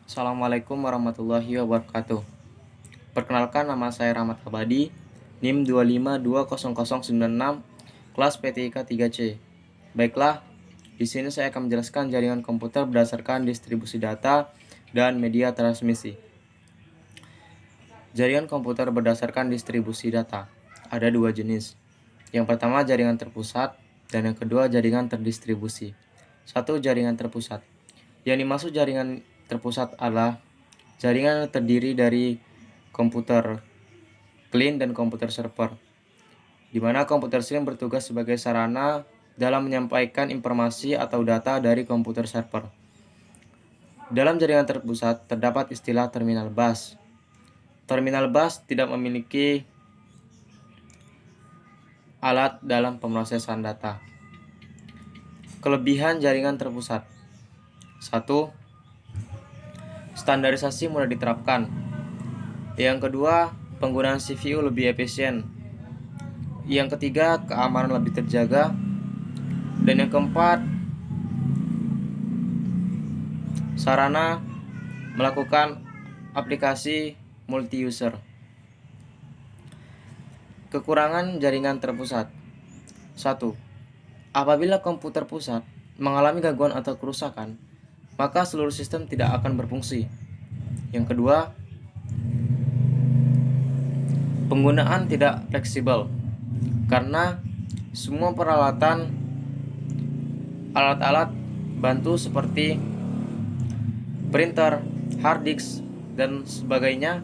Assalamualaikum warahmatullahi wabarakatuh. Perkenalkan, nama saya Rahmat Abadi, NIM 2520096, kelas PTIK 3C. Baiklah, di sini saya akan menjelaskan jaringan komputer berdasarkan distribusi data dan media transmisi. Jaringan komputer berdasarkan distribusi data ada dua jenis. Yang pertama jaringan terpusat dan yang kedua jaringan terdistribusi. Satu, jaringan terpusat. Yang dimaksud jaringan terpusat adalah jaringan yang terdiri dari komputer client dan komputer server, di mana komputer client bertugas sebagai sarana dalam menyampaikan informasi atau data dari komputer server. Dalam jaringan terpusat terdapat istilah terminal bus. Terminal bus tidak memiliki alat dalam pemrosesan data. Kelebihan jaringan terpusat: 1. Standarisasi mudah diterapkan. Yang kedua, penggunaan CPU lebih efisien. Yang ketiga, keamanan lebih terjaga. Dan yang keempat, sarana melakukan aplikasi multi-user. Kekurangan jaringan terpusat: 1. Apabila komputer pusat mengalami gangguan atau kerusakan, maka seluruh sistem tidak akan berfungsi. Yang kedua, penggunaan tidak fleksibel, karena semua peralatan alat-alat bantu seperti printer, hard disk, dan sebagainya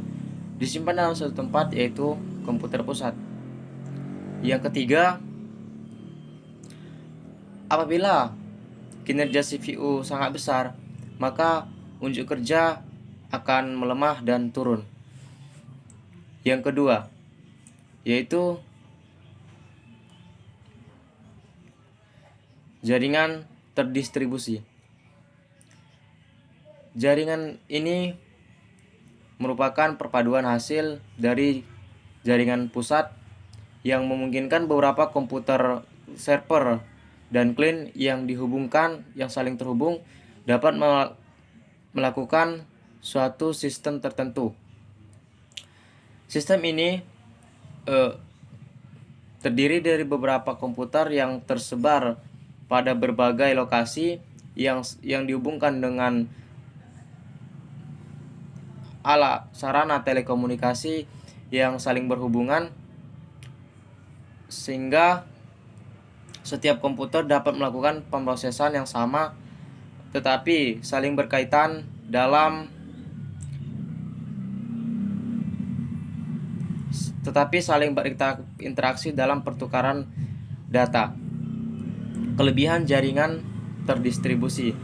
disimpan dalam satu tempat, yaitu komputer pusat. Yang ketiga, apabila kinerja CPU sangat besar, maka unjuk kerja akan melemah dan turun. Yang kedua, yaitu jaringan terdistribusi. Jaringan ini merupakan perpaduan hasil dari jaringan pusat yang memungkinkan beberapa komputer server dan client yang saling terhubung dapat melakukan suatu sistem tertentu. Sistem ini terdiri dari beberapa komputer yang tersebar pada berbagai lokasi yang dihubungkan dengan alat sarana telekomunikasi yang saling berhubungan, sehingga setiap komputer dapat melakukan pemrosesan yang sama tetapi saling berkaitan saling berinteraksi dalam pertukaran data. Kelebihan jaringan terdistribusi: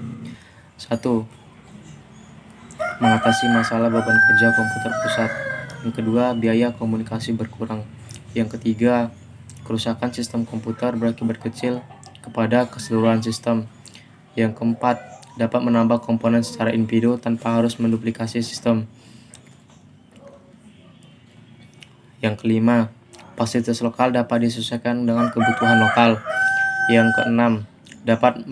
1. Mengatasi masalah beban kerja komputer pusat. Yang kedua, biaya komunikasi berkurang. Yang ketiga, kerusakan sistem komputer berakibat kecil kepada keseluruhan sistem. Yang keempat, dapat menambah komponen secara individu tanpa harus menduplikasi sistem. Yang kelima, fasilitas lokal dapat disesuaikan dengan kebutuhan lokal. Yang keenam, dapat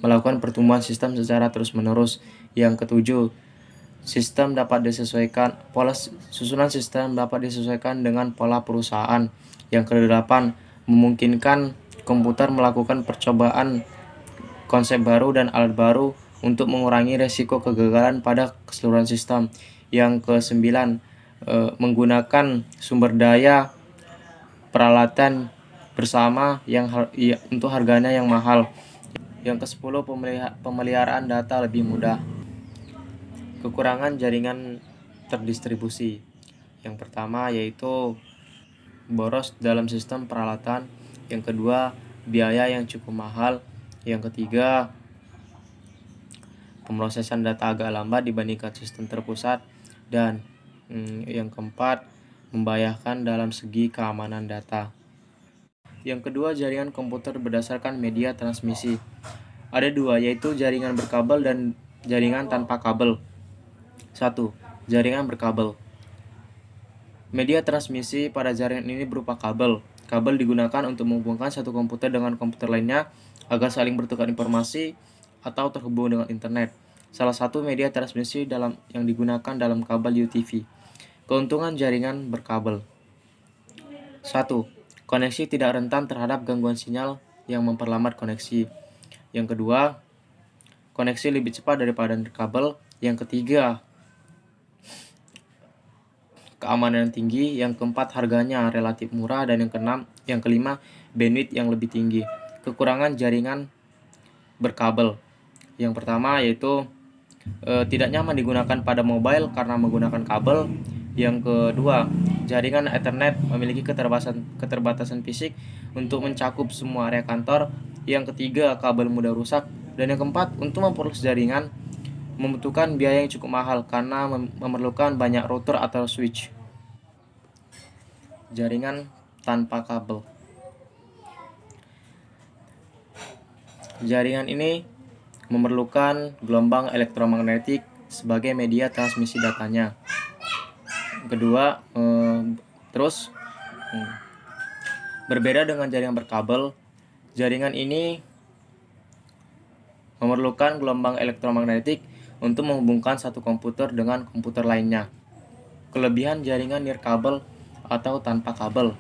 melakukan pertumbuhan sistem secara terus-menerus. Yang ketujuh, susunan sistem dapat disesuaikan dengan pola perusahaan. Yang kedelapan, memungkinkan komputer melakukan percobaan konsep baru dan alat baru untuk mengurangi resiko kegagalan pada keseluruhan sistem. Yang kesembilan, menggunakan sumber daya peralatan bersama untuk harganya yang mahal. Yang kesepuluh, pemeliharaan data lebih mudah. Kekurangan jaringan terdistribusi: yang pertama yaitu boros dalam sistem peralatan. Yang kedua, biaya yang cukup mahal. Yang ketiga, pemrosesan data agak lambat dibandingkan sistem terpusat. Dan yang keempat, membahayakan dalam segi keamanan data. Yang kedua, jaringan komputer berdasarkan media transmisi. Ada dua, yaitu jaringan berkabel dan jaringan tanpa kabel. 1. Jaringan berkabel. Media transmisi pada jaringan ini berupa kabel. Kabel digunakan untuk menghubungkan satu komputer dengan komputer lainnya agar saling bertukar informasi atau terhubung dengan internet. salah satu media transmisi yang digunakan dalam kabel UTV. Keuntungan jaringan berkabel. 1. Koneksi tidak rentan terhadap gangguan sinyal yang memperlambat koneksi. Yang kedua, koneksi lebih cepat daripada kabel. Yang ketiga, keamanan tinggi. Yang keempat, harganya relatif murah. Dan yang kelima, bandwidth yang lebih tinggi. Kekurangan jaringan berkabel. Yang pertama yaitu tidak nyaman digunakan pada mobile karena menggunakan kabel. Yang kedua, jaringan Ethernet memiliki keterbatasan fisik untuk mencakup semua area kantor. Yang ketiga, kabel mudah rusak. Dan yang keempat, untuk memperluas jaringan membutuhkan biaya yang cukup mahal karena memerlukan banyak router atau switch. Jaringan tanpa kabel. Jaringan ini memerlukan gelombang elektromagnetik sebagai media transmisi datanya. Kedua, berbeda dengan jaringan berkabel, jaringan ini memerlukan gelombang elektromagnetik untuk menghubungkan satu komputer dengan komputer lainnya. Kelebihan jaringan nirkabel atau tanpa kabel.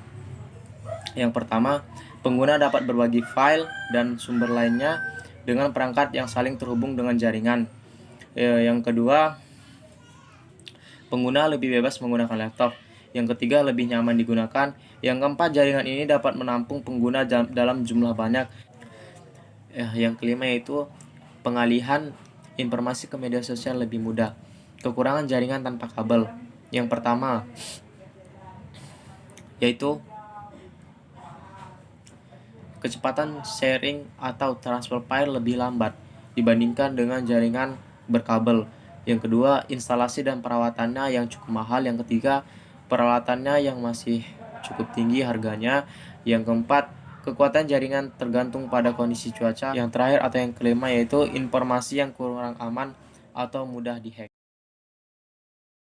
Yang pertama, pengguna dapat berbagi file dan sumber lainnya dengan perangkat yang saling terhubung dengan jaringan. Yang kedua, pengguna lebih bebas menggunakan laptop. Yang ketiga, lebih nyaman digunakan. Yang keempat, jaringan ini dapat menampung pengguna dalam jumlah banyak. Yang kelima yaitu pengalihan informasi ke media sosial lebih mudah. Kekurangan jaringan tanpa kabel. Yang pertama yaitu kecepatan sharing atau transfer file lebih lambat dibandingkan dengan jaringan berkabel. Yang kedua, instalasi dan perawatannya yang cukup mahal. Yang ketiga, peralatannya yang masih cukup tinggi harganya. Yang keempat, kekuatan jaringan tergantung pada kondisi cuaca. Yang terakhir atau yang kelima yaitu informasi yang kurang aman atau mudah dihack.